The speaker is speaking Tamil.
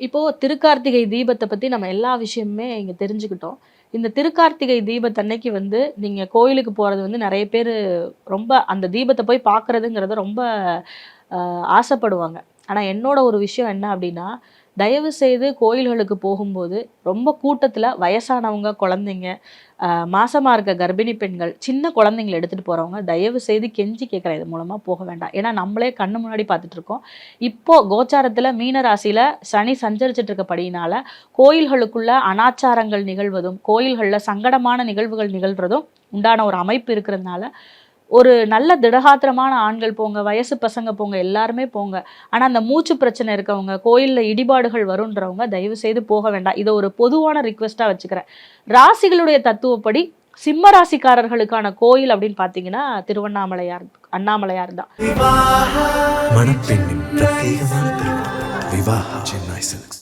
இப்போ திருக்கார்த்திகை தீபத்த பத்தி நம்ம எல்லா விஷயமுமே இங்க தெரிஞ்சுக்கிட்டோம். இந்த திருக்கார்த்திகை தீபத்தன்னைக்கு வந்து நீங்க கோயிலுக்கு போறது வந்து நெறைய பேரு ரொம்ப அந்த தீபத்த போய் பார்க்கறதுங்கிறத ரொம்ப ஆசைப்படுவாங்க. ஆனா என்னோட ஒரு விஷயம் என்ன அப்டின்னா, தயவு செய்து கோயில்களுக்கு போகும்போது ரொம்ப கூட்டத்துல வயசானவங்க, குழந்தைங்க, மாசமா இருக்க கர்ப்பிணி பெண்கள், சின்ன குழந்தைங்கள எடுத்துட்டு போறவங்க தயவு செய்து கெஞ்சி கேட்கிறேன் இது மூலமா போக வேண்டாம். ஏன்னா நம்மளே கண்ணு முன்னாடி பார்த்துட்டு இருக்கோம். இப்போ கோச்சாரத்துல மீன ராசியில சனி சஞ்சரிச்சுட்டு இருக்கபடியினால கோயில்களுக்குள்ள அனாச்சாரங்கள் நிகழ்வதும், கோயில்கள்ல சங்கடமான நிகழ்வுகள் நிகழ்றதும் உண்டான ஒரு அமைப்பு இருக்கிறதுனால, ஒரு நல்ல திடகாத்திரமான ஆண்கள் போங்க, வயசு பசங்க போங்க, எல்லாருமே போங்க. ஆனா அந்த மூச்சு பிரச்சனை இருக்கவங்க, கோயில்ல இடிபாடுகள் வரும்ன்றவங்க தயவு செய்து போக வேண்டாம். இத ஒரு பொதுவான ரிக்வெஸ்ட்டா வச்சுக்கிறேன். ராசிகளுடைய தத்துவப்படி சிம்ம ராசிக்காரர்களுக்கான கோயில் அப்படின்னு பார்த்தீங்கன்னா, திருவண்ணாமலையார், அண்ணாமலையார் தான். மணப்பெண்ணின் பிரத்யேகமான திருமணம் விவாஹா சென்னை சில்க்ஸ்.